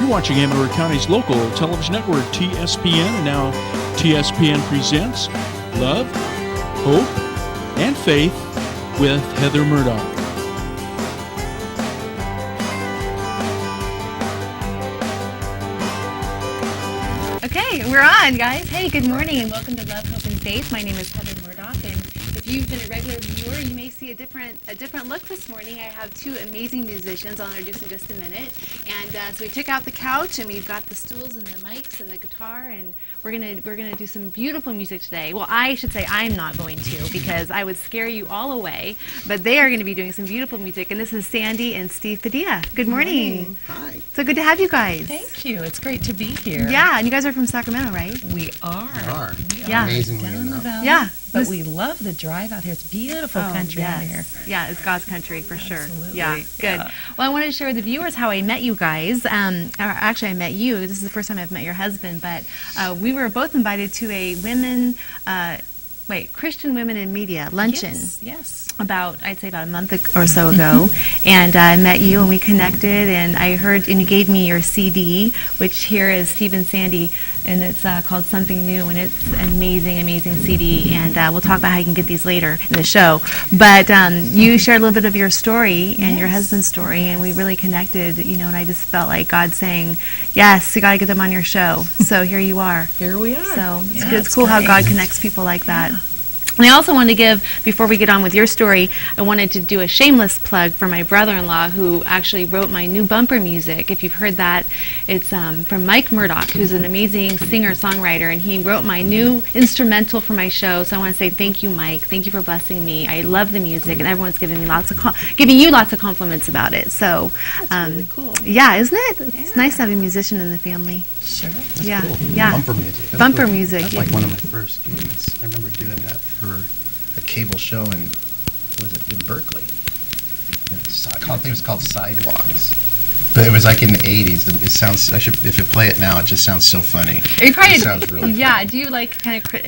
You're watching Amarillo County's local television network, TSPN, and now TSPN presents Love, Hope, and Faith with Heather Murdock. Okay, we're on, guys. Hey, good morning and welcome to Love, Hope, and Faith. My name is Heather Murdock, and if you've been a regular viewer, you may see a different look this morning. I have two amazing musicians I'll introduce in just a minute. And so we took out the couch and we've got the stools and the mics and the guitar, and we're gonna do some beautiful music today. Well, I should say I'm not going to, because I would scare you all away. But they are going to be doing some beautiful music, and this is Sandy and Steve Padilla. Good morning. Hi. So good to have you guys. Thank you. It's great to be here. Yeah, and you guys are from Sacramento, right? We are. Yeah. Amazingly Down in the enough. valley. Yeah. But we love the drive out here. It's beautiful country out here. Yeah, it's God's country for sure. Absolutely. Yeah, good. Yeah. Well, I wanted to share with the viewers how I met you guys. Actually, I met you. This is the first time I've met your husband, but we were both invited to a Christian Women in Media luncheon. Yes. I'd say about a month or so ago, and I met you and we connected, and I heard, and you gave me your CD, which here is Steve and Sandy, and it's called Something New, and it's an amazing CD, and we'll talk about how you can get these later in the show. But you shared a little bit of your story and your husband's story, and we really connected, and I just felt like God saying, yes, you got to get them on your show. So here you are. Here we are. So it's Yeah, good. It's cool how great. God connects people like that. And I also wanted to give, before we get on with your story, I wanted to do a shameless plug for my brother-in-law, who actually wrote my new bumper music. If you've heard that, it's from Mike Murdock, who's an amazing singer-songwriter, and he wrote my new instrumental for my show. So I want to say thank you, Mike. Thank you for blessing me. I love the music, and everyone's giving you lots of compliments about it. So That's really cool. Yeah, isn't it? It's nice to have a musician in the family. Sure. That's Yeah, cool. yeah. Bumper music. That's Bumper cool. music, That's yeah. like one of my first gigs. I remember doing that for a cable show in Berkeley. I think it was called Sidewalks. But it was like in the 80s. It sounds, if you play it now, it just sounds so funny. Are you probably, It sounds really yeah, funny. do you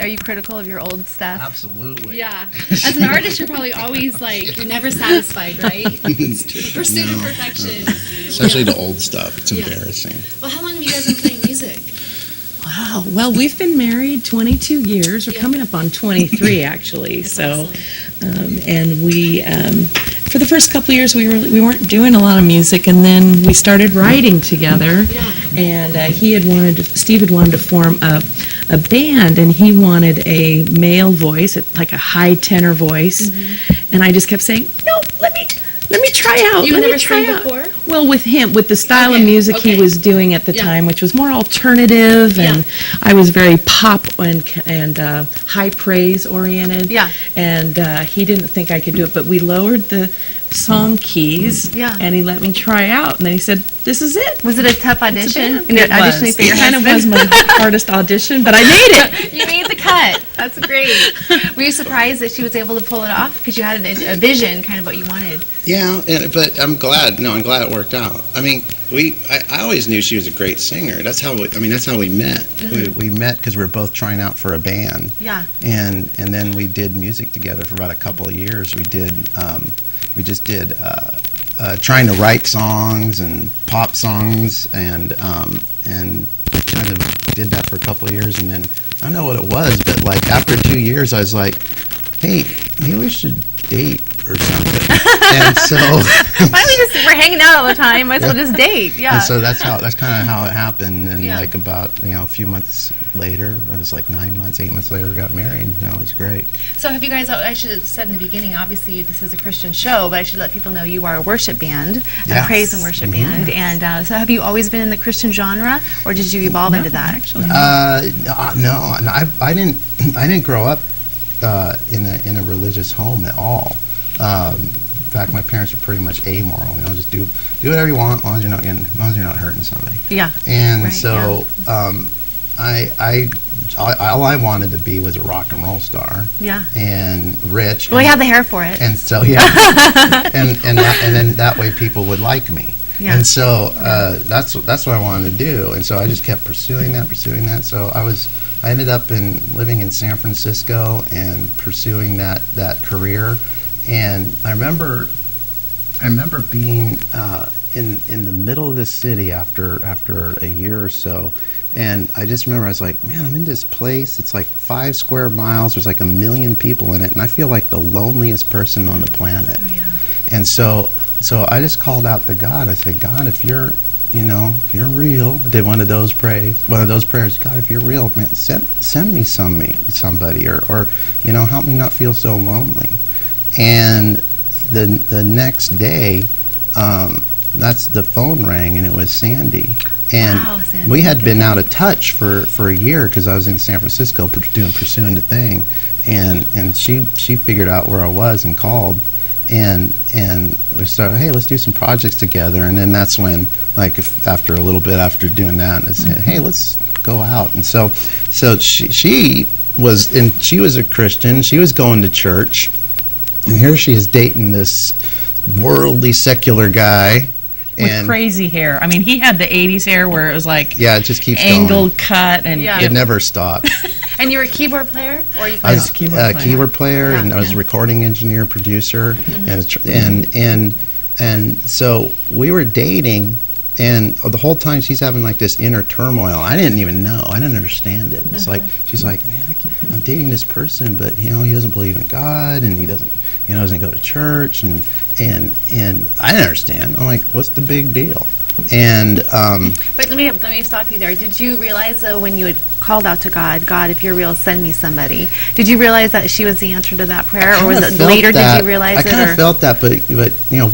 are you critical of your old stuff? Absolutely. Yeah. As an artist, you're probably always you're never satisfied, right? Pursuit of perfection. Especially the old stuff. It's Yeah. embarrassing. Well, how long have you guys been playing music? Wow. Well, we've been married 22 years. We're coming up on 23, actually. That's so, awesome. and we, for the first couple of years, we weren't doing a lot of music, and then we started writing together. Yeah. And Steve had wanted to form a band, and he wanted a male voice, like a high tenor voice. Mm-hmm. And I just kept saying, no, let me try out. You've Let me never try sang out. before? Well, with the style Okay, of music okay. he was doing at the Yeah. time, which was more alternative, and Yeah. I was very pop and high praise oriented. Yeah. And he didn't think I could do it, but we lowered the song keys. Yeah. And he let me try out, and then he said, "This is it." Was it a tough It's a audition? band. And It auditioning was. for your It kind of husband? was my hardest audition, but I made it. You made the cut. That's great. Were you surprised that she was able to pull it off? Because you had a vision, kind of what you wanted. Yeah, but I'm glad. No, I'm glad it worked out. I mean, I always knew she was a great singer. That's how we met. We met because we were both trying out for a band. Yeah. And then we did music together for about a couple of years. We just did trying to write songs and pop songs and kind of did that for a couple of years. And then I don't know what it was, but like after 2 years, I was like, hey, maybe we should date or something. And so Why don't we're hanging out all the time, might as well just date. Yeah. and so that's kind of how it happened. And Yeah. like about a few months later, it was like 8 months later, we got married. That was great. So have you guys, I should have said in the beginning, obviously this is a Christian show, but I should let people know you are a worship band, a Yes. praise and worship band. And so have you always been in the Christian genre, or did you evolve into that? Actually. No, I didn't grow up in a religious home at all. In fact, my parents were pretty much amoral. Just do whatever you want, as long as you're not hurting somebody. Yeah. And Right, so, all I wanted to be was a rock and roll star Yeah. and rich. Well, you have the hair for it. And so and then that way people would like me. Yeah. And so that's what I wanted to do. And so I just kept pursuing that. So I ended up living in San Francisco and pursuing that career. And I remember being in the middle of the city after a year or so, and I just remember I was like, man, I'm in this place. It's like 5 square miles. There's like 1 million people in it, and I feel like the loneliest person on the planet. Oh, yeah. And so I just called out to God. I said, God, if you're real, I did one of those prayers. God, if you're real, man, send me somebody, or help me not feel so lonely. And the next day, that's the phone rang, and it was Sandy. And wow, Sandy, we had been out of touch for a year because I was in San Francisco pursuing the thing, and she figured out where I was and called, and we started, hey, let's do some projects together. And then that's when, like, after a little bit after doing that, I said, hey, let's go out. And so she was a Christian. She was going to church, and here she is dating this worldly secular guy. With crazy hair. I mean, he had the 80s hair where it was like it just keeps angled going. cut, and it never stopped. And you were a keyboard player, or you? I was a keyboard player, and I was a recording engineer, producer, and so we were dating, and the whole time she's having like this inner turmoil. I didn't even know. I didn't understand it. It's like she's like, man, I'm dating this person, but he doesn't believe in God, and he doesn't go to church, and I didn't understand. I'm like, what's the big deal? And but let me stop you there. Did you realize, though, when you had called out to God, if you're real, send me somebody? Did you realize that she was the answer to that prayer, or was it later? Did you realize it? I kind of felt that, but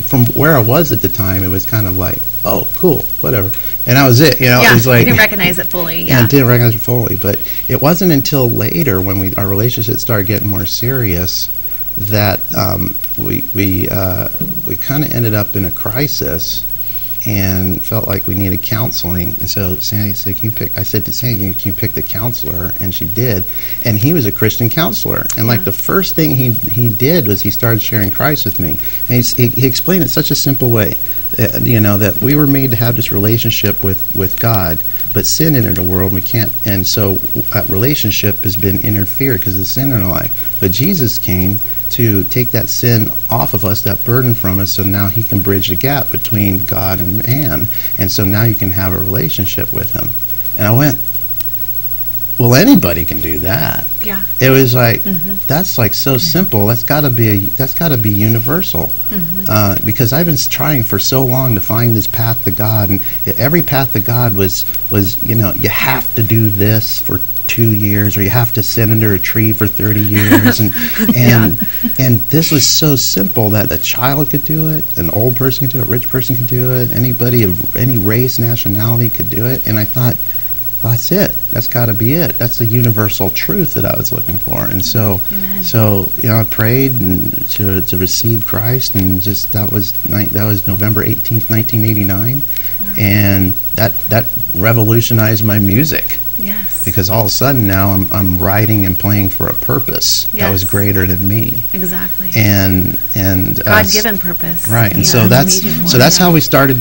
from where I was at the time, it was kind of like, oh, cool, whatever, and that was it. It was like, you didn't recognize it fully. Yeah, I didn't recognize it fully, but it wasn't until later when our relationship started getting more serious that we kind of ended up in a crisis and felt like we needed counseling. And so Sandy said, I said to Sandy, can you pick the counselor? And she did. And he was a Christian counselor. And like the first thing he did was he started sharing Christ with me. And he explained it in such a simple way, that we were made to have this relationship with God, but sin entered the world, and we can't. And so that relationship has been interfered because of sin in our life. But Jesus came to take that sin off of us, that burden from us, so now he can bridge the gap between God and man, and so now you can have a relationship with him. And I went, well, anybody can do that. Yeah. It was like, that's like so simple. That's got to be universal. Because I've been trying for so long to find this path to God, and every path to God was you have to do this for 2 years, or you have to sit under a tree for 30 years, and this was so simple that a child could do it, an old person could do it, a rich person could do it, anybody of any race, nationality could do it. And I thought, well, that's it. That's got to be it. That's the universal truth that I was looking for. And so I prayed to receive Christ, and just that was November 18th, 1989, and that revolutionized my music. Yes. Because all of a sudden now I'm writing and playing for a purpose that was greater than me. Exactly. And God-given purpose. Right. And so that's how we started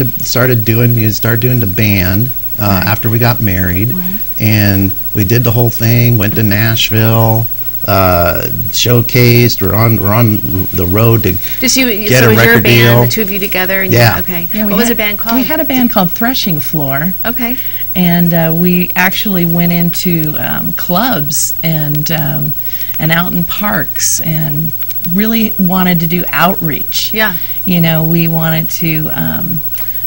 doing music. Started doing the band after we got married, and we did the whole thing. Went to Nashville. Showcased. We're on the road to get a record deal. The two of you together. And okay. Yeah, what was your band called? We had a band called Threshing Floor. Okay. And we actually went into clubs and out in parks, and really wanted to do outreach. Yeah. We wanted to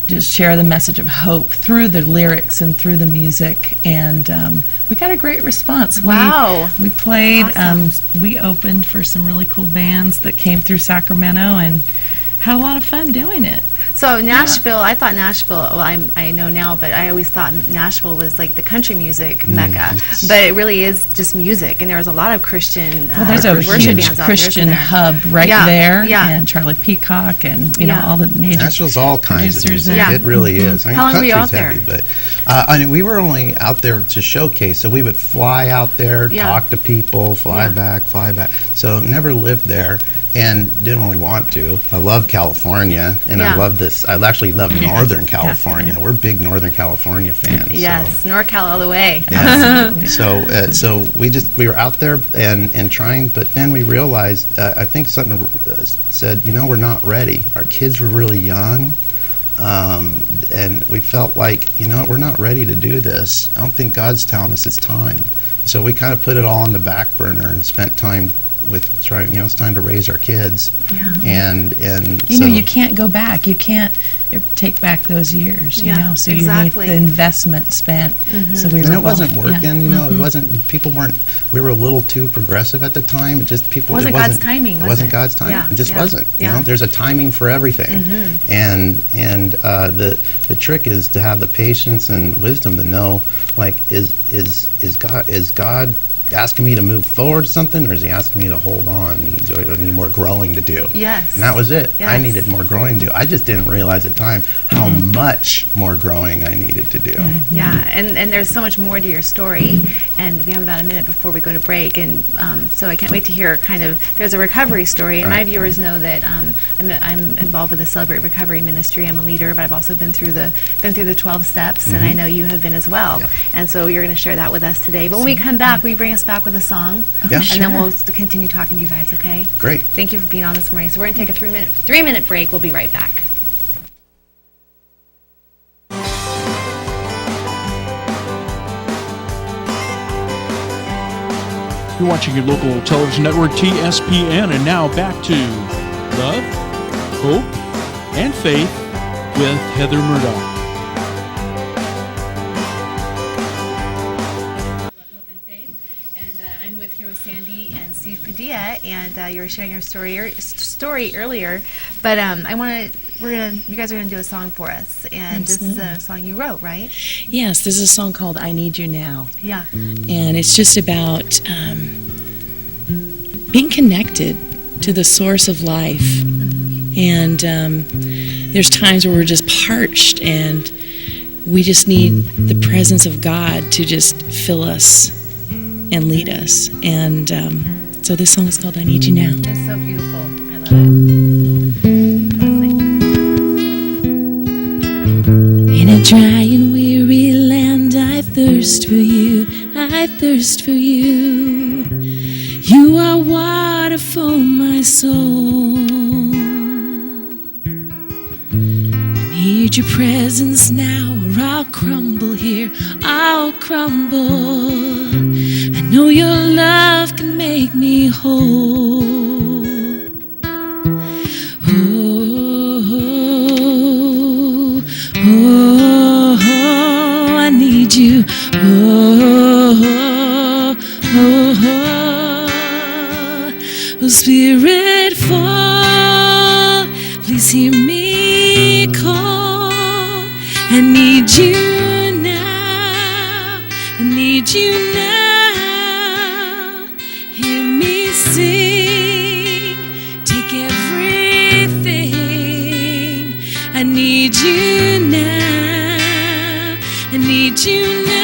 just share the message of hope through the lyrics and through the music, and we got a great response. Wow. We played, awesome. We opened for some really cool bands that came through Sacramento, and had a lot of fun doing it. So Nashville, I thought Nashville, well, I know now, but I always thought Nashville was like the country music mecca. But it really is just music, and there's a lot of Christian there's a worship huge bands out Christian there, hub right there, yeah. and Charlie Peacock, and all the major Nashville's all kinds of producers music. there. It really is. I mean, How long were you country's out there? heavy, but we were only out there to showcase. So we would fly out there, talk to people, fly back. So never lived there. And didn't really want to. I love California, and I love this. I actually love Northern California. We're big Northern California fans. Yes, so. NorCal all the way. Yeah. So we were out there and trying, but then we realized, I think something said, we're not ready. Our kids were really young. And we felt like, we're not ready to do this. I don't think God's telling us it's time. So we kind of put it all on the back burner and spent time with trying, it's time to raise our kids. Yeah. And you can't go back. You can't take back those years, so exactly. you need the investment spent. So we and were it wasn't working, yeah. it wasn't, we were a little too progressive at the time. It wasn't God's timing, It wasn't God's timing. Yeah. It just wasn't, Yeah. there's a timing for everything. And the trick is to have the patience and wisdom to know, like, is God asking me to move forward something, or is he asking me to hold on? Do I need more growing to do? Yes. And that was it. Yes. I needed more growing to do. I just didn't realize at the time how much more growing I needed to do. Yeah, and there's so much more to your story, and we have about a minute before we go to break, and so I can't wait to hear there's a recovery story, and my viewers know that I'm involved with the Celebrate Recovery Ministry. I'm a leader, but I've also been through the 12 steps, and I know you have been as well. Yeah. And so you're going to share that with us today. But when we come back, we bring us back with a song, Yeah. and then we'll continue talking to you guys, okay? Great. Thank you for being on this morning. So we're going to take a 3-minute break. We'll be right back. You're watching your local television network, TSPN, and now back to Love, Hope, and Faith with Heather Murdock. I'm here with Sandy and Steve Padilla, and you were sharing your story earlier. But you guys are gonna do a song for us, and This is a song you wrote, right? Yes, this is a song called "I Need You Now," Yeah. and it's just about being connected to the source of life. And there's times where we're just parched, and we just need the presence of God to just fill us and lead us. And so this song is called "I Need You Now." It's so beautiful. I love it. In a dry and weary land, I thirst for you, I thirst for you. You are water for my soul. I need your presence now, or I'll crumble here, I'll crumble. I know your love can make me whole. Oh, I need you. Oh, Spirit, fall. Please hear me call. I need you now. I need you now. Hear me sing. Take everything. I need you now. I need you now.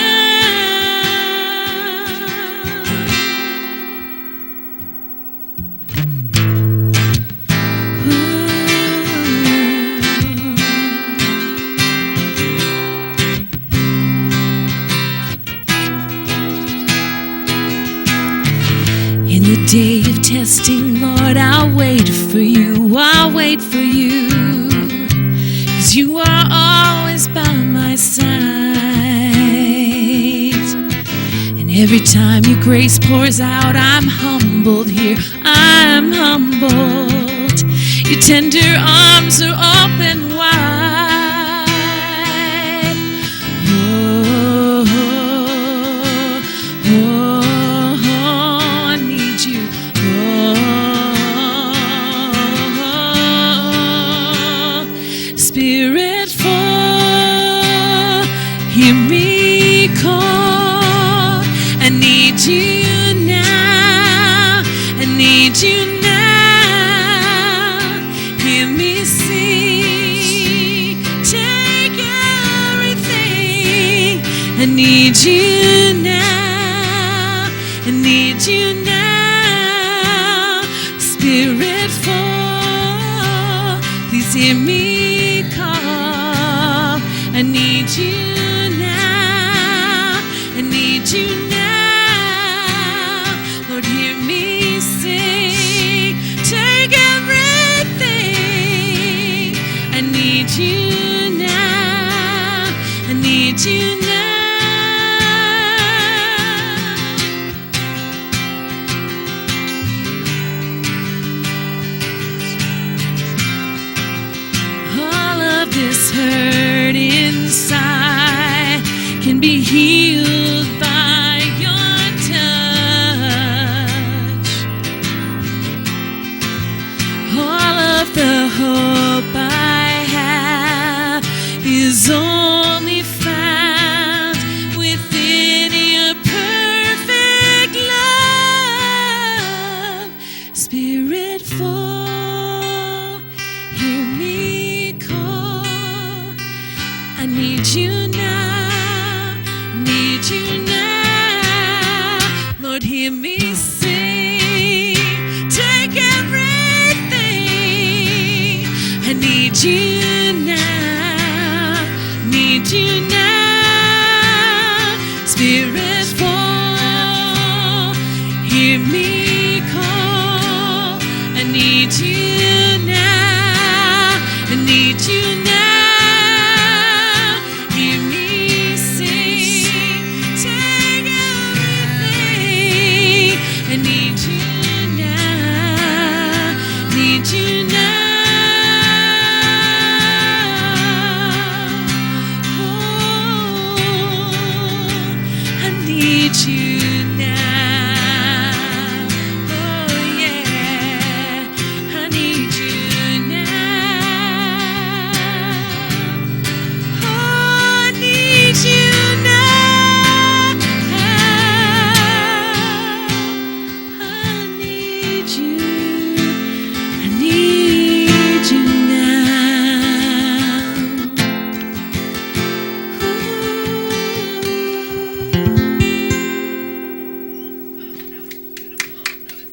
In the day of testing, Lord, I'll wait for you, I'll wait for you, 'cause you are always by my side. And every time your grace pours out, I'm humbled here, I'm humbled. Your tender arms are open wide. Oh, oh, oh, I need you. Oh, Spirit, fall, hear me call. I need you now. I need you now. Hear me sing. Take everything. I need you now. I need you now. Spirit, fall. Please hear me call. I need you now. I need you now. Lord, hear me sing. Take everything. I need you need you now. All of this hurt inside can be healed by your touch. All of the hope I have is only found within your perfect love. Spirit fall, hear me call. I need you now, need you now. Lord, hear me sing, take everything. I need you now, need you now. Spirit fall, hear me call. I need you now, I need you now. Hear me sing, take everything. I need you now, need you now. I need you now. Oh yeah, I need you now. Oh, I need you now. I need you. I need you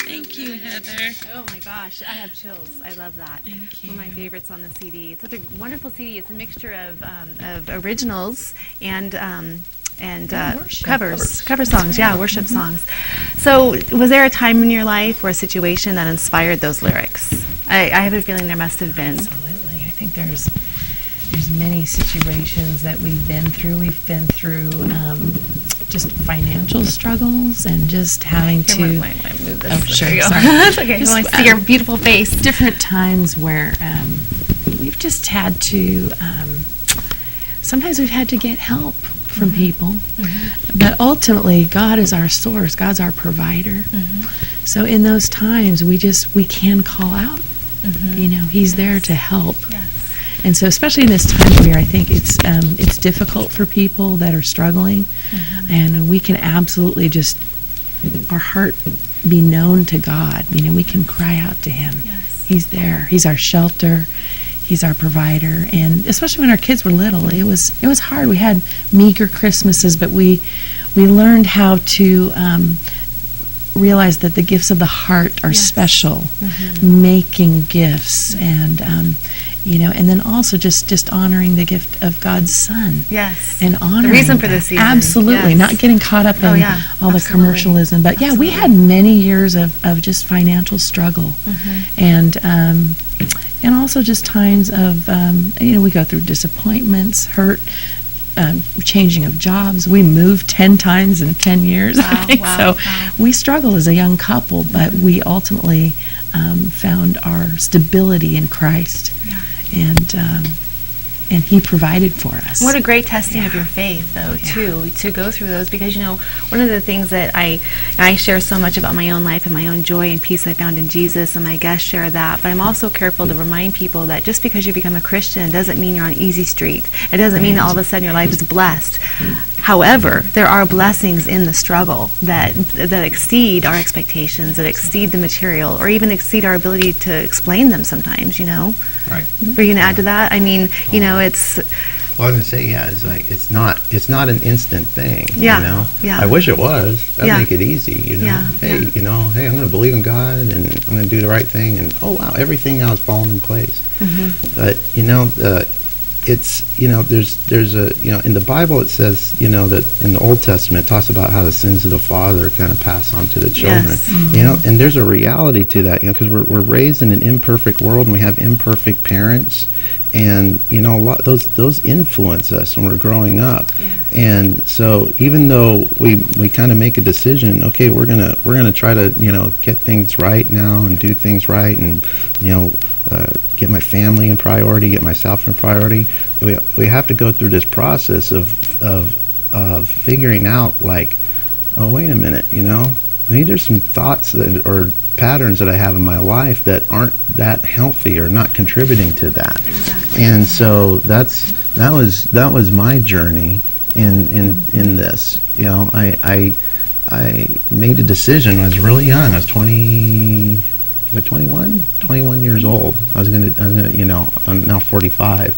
Thank you, Heather. Oh my gosh, I have chills. I love that. Thank you. One of my favorites on the CD. It's such a wonderful CD. It's a mixture of originals and worship. cover songs. Yeah, worship songs. So, was there a time in your life or a situation that inspired those lyrics? I have a feeling there must have been. Absolutely. I think there's many situations that we've been through. We've been through just financial struggles and just having to. Here, wait, move this. Oh, sure. There you go. Sorry. That's okay. Just, I want to see your beautiful face. Different times where we've just had to. Sometimes we've had to get help from people, but ultimately God is our source. God's our provider. So in those times, we can call out. You know, He's there to help. Yes. And so, especially in this time of year, I think it's difficult for people that are struggling, and we can absolutely just our heart be known to God. You know, we can cry out to Him. Yes. He's there. He's our shelter. He's our provider. And especially when our kids were little, it was hard. We had meager Christmases, but we learned how to realize that the gifts of the heart are special, making gifts, and you know, and then also just honoring the gift of God's Son. Yes. And honoring the reason for that. this season. Absolutely. Yes. Not getting caught up in all the commercialism. But yeah, we had many years of just financial struggle. And also just times of, you know, we go through disappointments, hurt, changing of jobs. We moved 10 times in 10 years, I think. So we struggle as a young couple, but we ultimately found our stability in Christ. And He provided for us. What a great testing of your faith, though, too, to go through those. Because, you know, one of the things that I share so much about my own life and my own joy and peace I found in Jesus, and my guests share that. But I'm also careful to remind people that just because you become a Christian doesn't mean you're on easy street. It doesn't mean that all of a sudden your life is blessed. However, there are blessings in the struggle that exceed our expectations, that exceed the material, or even exceed our ability to explain them sometimes, you know? Right. Were you going to add to that? I mean, you know, it's... Well, I was going to say, it's like, it's not an instant thing, Yeah. you know? Yeah. I wish it was. That'd Yeah. make it easy, you know? Yeah. Hey, Yeah. you know, hey, I'm going to believe in God, and I'm going to do the right thing, and oh, wow, everything now is falling in place. But, you know, it's there's a in the Bible it says that in the Old Testament it talks about how the sins of the father kind of pass on to the children. Yes. And there's a reality to that, because we're raised in an imperfect world and we have imperfect parents, and a lot those influence us when we're growing up. Yes. And so even though we kind of make a decision, okay, we're gonna try to get things right now and do things right, and get my family in priority, get myself in priority. We have to go through this process of figuring out, like, oh, wait a minute, maybe there's some thoughts or patterns that I have in my life that aren't that healthy or not contributing to that. Exactly. And so that was my journey in this. I made a decision when I was really young. I was 21 years old. I'm now 45,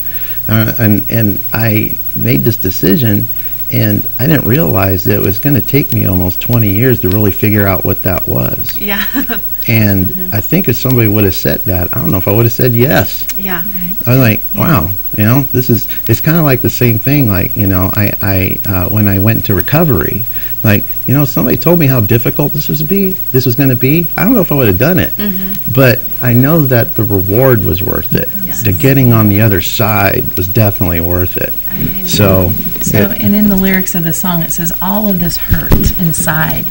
and I made this decision, and I didn't realize that it was going to take me almost 20 years to really figure out what that was. Yeah. And I think if somebody would have said that, I don't know if I would have said yes. Yeah. I was like, wow, it's kind of like the same thing. Like, I when I went into recovery, like, somebody told me how difficult this was going to be. I don't know if I would have done it, but I know that the reward was worth it. Yes. The getting on the other side was definitely worth it. Amen. So, and in the lyrics of the song, it says, all of this hurt inside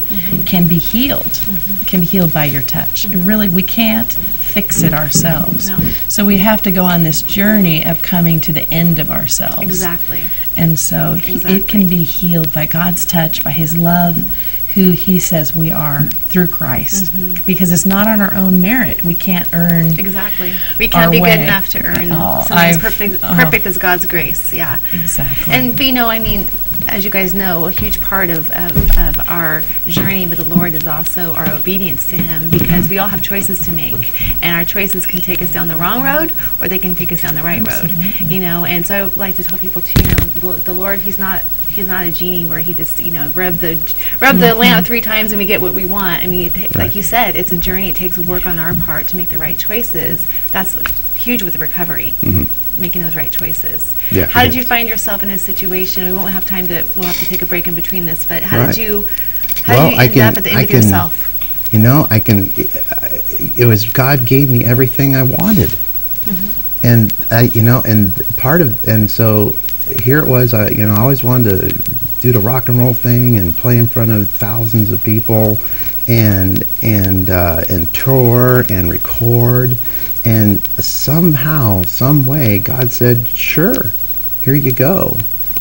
can be healed. Can be healed by your touch. And really, we can't fix it ourselves. No. So we have to go on this journey of coming to the end of ourselves. Exactly. And so it can be healed by God's touch, by His love, who He says we are through Christ. Because it's not on our own merit. We can't earn. Exactly. We can't be good enough to earn something as perfect as God's grace. Yeah. Exactly. And as you guys know, a huge part of our journey with the Lord is also our obedience to Him, because we all have choices to make, and our choices can take us down the wrong road, or they can take us down the right road. And so I like to tell people too, the Lord, He's not a genie where He just rub the lamp 3 times and we get what we want. I mean, like you said, it's a journey. It takes work on our part to make the right choices. That's huge with recovery. Making those right choices. Yeah, how did you find yourself in a situation? We'll have to take a break in between this, but how did you end up at the end of yourself? It was God gave me everything I wanted. And so here it was, I always wanted to do the rock and roll thing and play in front of thousands of people and tour and record. And somehow, some way, God said, sure, here you go.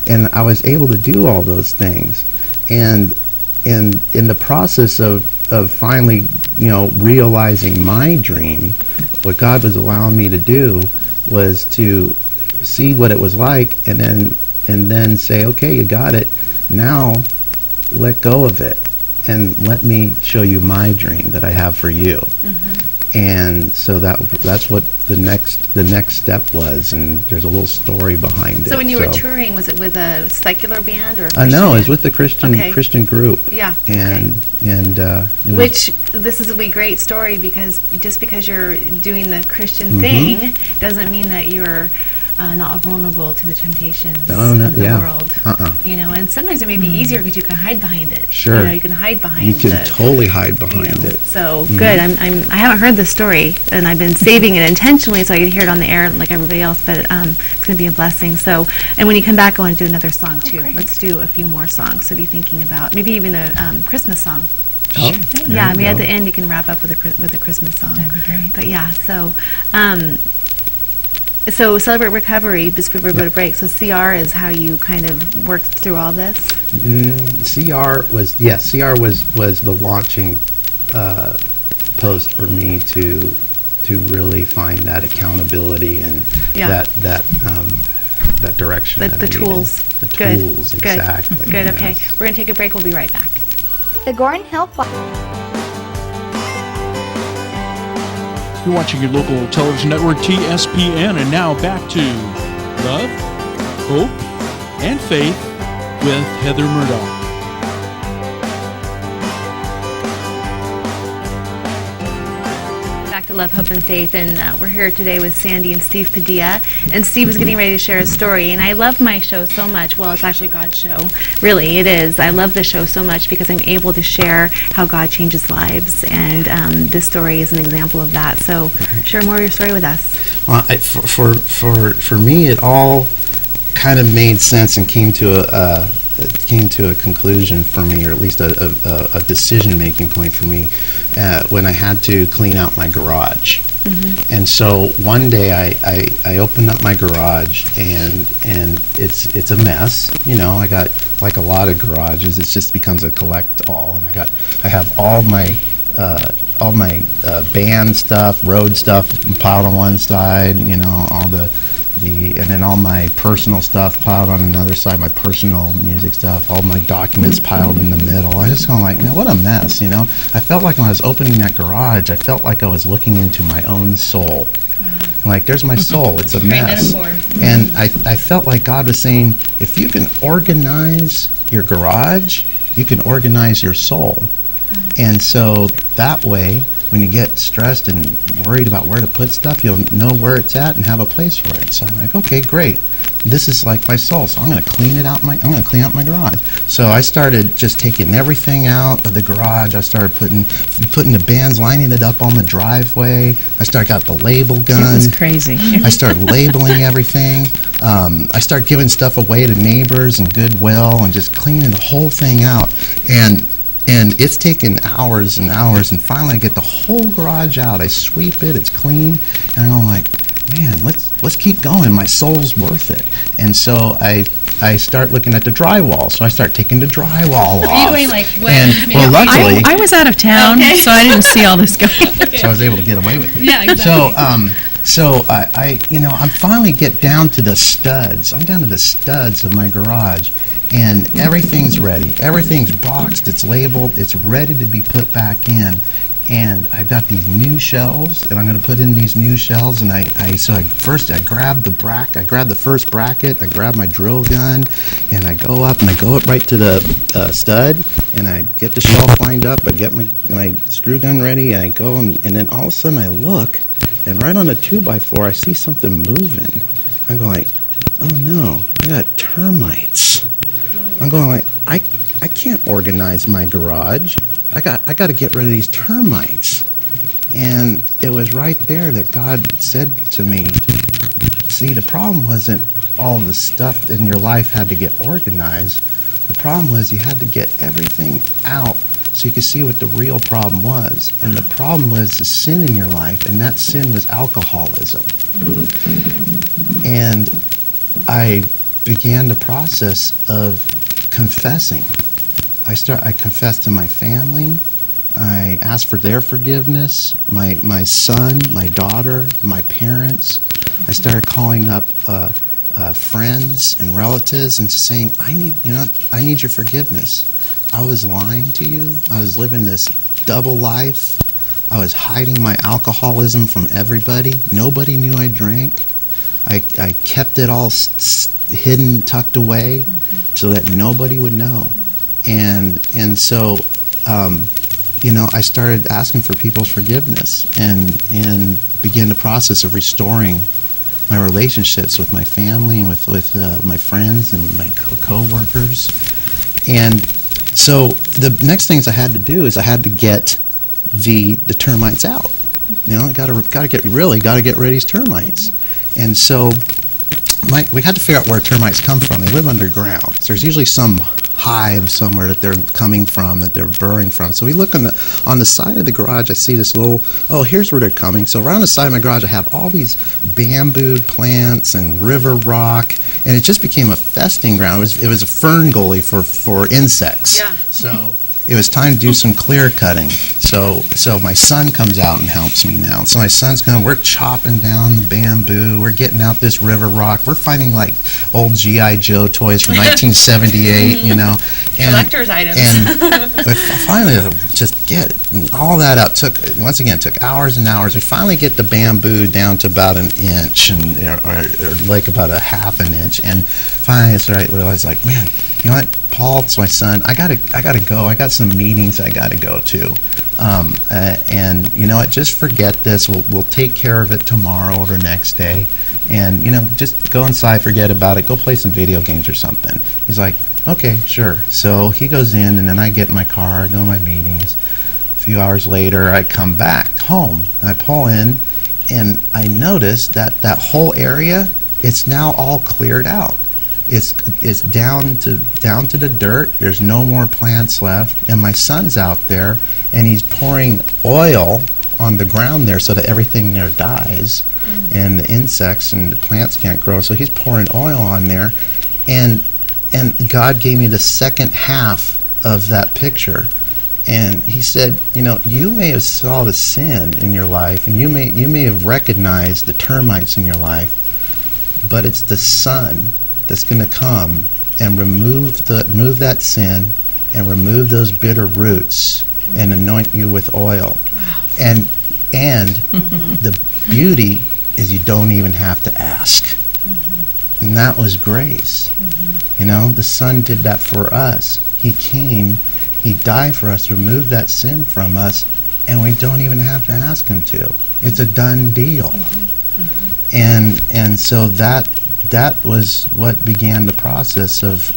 And I was able to do all those things. And in the process of finally, realizing my dream, what God was allowing me to do was to see what it was like, and then say, okay, you got it. Now, let go of it, and let me show you my dream that I have for you. And so that's what the next step was, and there's a little story behind it. So when you were touring, was it with a secular band or? No, it was with the Christian group. Yeah. And which this is a great story, because just because you're doing the Christian thing doesn't mean that you're not vulnerable to the temptations of the world. And sometimes it may be easier because you can hide behind it. Sure. You can hide behind. You can totally hide behind it. So good. I haven't heard this story, and I've been saving it intentionally so I could hear it on the air like everybody else. But it's going to be a blessing. So, and when you come back, I want to do another song too. Great. Let's do a few more songs. So be thinking about maybe even a Christmas song. Oh, Yeah. I mean, at the end you can wrap up with a Christmas song. That'd be great. But yeah. So Celebrate Recovery, just before we go to break. So CR is how you kind of worked through all this? CR was the launching post for me to really find that accountability and that direction. The tools. The tools, exactly. Good, yes. okay. We're going to take a break. We'll be right back. The Gordon Hill You're watching your local television network, TSPN, and now back to Love, Hope, and Faith with Heather Murdock. Back to Love, Hope, and Faith, and we're here today with Sandy and Steve Padilla. And Steve is getting ready to share a story, and I love my show so much. Well, it's actually God's show. Really, it is. I love the show so much because I'm able to share how God changes lives, and this story is an example of that. So share more of your story with us. Well, for me, it all kind of made sense and came to a conclusion for me, or at least a decision-making point for me, when I had to clean out my garage. Mm-hmm. And so one day I opened up my garage, and it's a mess. You know, I got, like a lot of garages, it just becomes a collect-all, and I have all my band stuff, road stuff piled on one side, you know, and then all my personal stuff piled on another side, my personal music stuff, all my documents piled in the middle. I was just going like, man, what a mess, you know? I felt like when I was opening that garage, I felt like I was looking into my own soul. And like, there's my soul, it's a mess. And I felt like God was saying, if you can organize your garage, you can organize your soul. And so that way, when you get stressed and worried about where to put stuff, you'll know where it's at and have a place for it. So I'm like, okay, great. This is like my soul, so I'm going to clean out my garage. So I started just taking everything out of the garage. I started putting the bands, lining it up on the driveway. I got the label gun. It was crazy. I started labeling everything. I started giving stuff away to neighbors and Goodwill, and just cleaning the whole thing out. And it's taken hours and hours, and finally I get the whole garage out. I sweep it, it's clean, and I'm like, man, let's keep going. My soul's worth it. And so I start looking at the drywall. So I start taking the drywall off. Are you going like, what? And, well, luckily, I was out of town, so I didn't see all this going. Okay. so I was able to get away with it. Yeah, exactly. So I'm finally get down to the studs. I'm down to the studs of my garage. And everything's ready. Everything's boxed, it's labeled, it's ready to be put back in. And I've got these new shelves, and I'm going to put in these new shelves. And I grab the first bracket, I grab my drill gun, and I go up right to the stud, and I get the shelf lined up. I get my screw gun ready, and I go, and then all of a sudden I look, and right on the 2x4 I see something moving. I'm going like, oh no, I got termites. I'm going like, I can't organize my garage. I got to get rid of these termites. And it was right there that God said to me, see, the problem wasn't all the stuff in your life had to get organized. The problem was you had to get everything out so you could see what the real problem was. And the problem was the sin in your life, and that sin was alcoholism. And I began the process of confessing. I confessed to my family. I asked for their forgiveness, my son, my daughter, my parents. I started calling up friends and relatives and just saying, I need your forgiveness. I was lying to you. I was living this double life. I was hiding my alcoholism from everybody. Nobody knew I drank. I kept it all hidden, tucked away, so that nobody would know. And so, I started asking for people's forgiveness and began the process of restoring my relationships with my family and with my friends and my co-workers. And so the next things I had to do is I had to get the termites out. I got to get rid of these termites. And so we had to figure out where termites come from. They live underground. There's usually some hive somewhere that they're coming from, that they're burrowing from. So we look on the side of the garage. I see this here's where they're coming. So around the side of my garage, I have all these bamboo plants and river rock, and it just became a festing ground. It was a fern gully for insects. Yeah. So it was time to do some clear cutting. So my son comes out and helps me now. So my son's going, we're chopping down the bamboo. We're getting out this river rock. We're finding like old G.I. Joe toys from 1978, And, collector's items. And finally just get all that out. Took hours and hours. We finally get the bamboo down to about an inch or like about a half an inch. And finally I realized like, man, you know what? Paul, it's my son. I gotta go. I got some meetings I gotta go to. And you know what, just forget this. We'll take care of it tomorrow or the next day. And, you know, just go inside, forget about it, go play some video games or something. He's like, okay, sure. So he goes in, and then I get in my car, I go to my meetings. A few hours later, I come back home, and I pull in, and I notice that that whole area, it's now all cleared out. It's down to the dirt. There's no more plants left, and my son's out there, and he's pouring oil on the ground there so that everything there dies, and the insects and the plants can't grow. So he's pouring oil on there, and God gave me the second half of that picture, and He said, you know, you may have saw the sin in your life, and you may have recognized the termites in your life, but it's the Son that's going to come and remove that sin and remove those bitter roots and anoint you with oil. Wow. And the beauty is you don't even have to ask. And that was grace. You know, the Son did that for us. He came, He died for us, removed that sin from us, and we don't even have to ask Him to. It's a done deal. And so that was what began the process of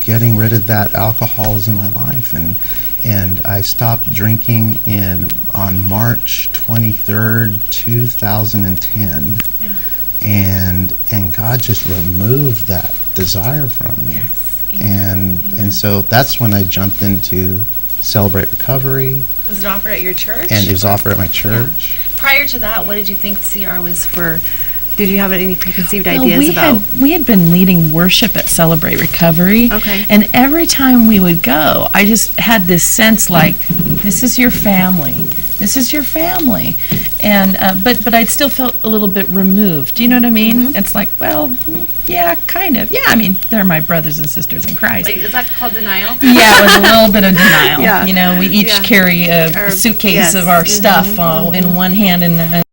getting rid of that alcoholism in my life, and I stopped drinking on March 23rd, 2010. Yeah. And God just removed that desire from me. Yes. And so that's when I jumped into Celebrate Recovery. Was it offered at your church? And it was offered at my church. Yeah. Prior to that, what did you think CR was for? Did you have any preconceived ideas about? We had been leading worship at Celebrate Recovery. Okay. And every time we would go, I just had this sense like, this is your family. This is your family. And but I still felt a little bit removed. Do you know what I mean? It's like, well, yeah, kind of. Yeah, I mean, they're my brothers and sisters in Christ. Like, is that called denial? Yeah, it was a little bit of denial. Yeah. You know, we each carry a suitcase of our stuff in one hand, and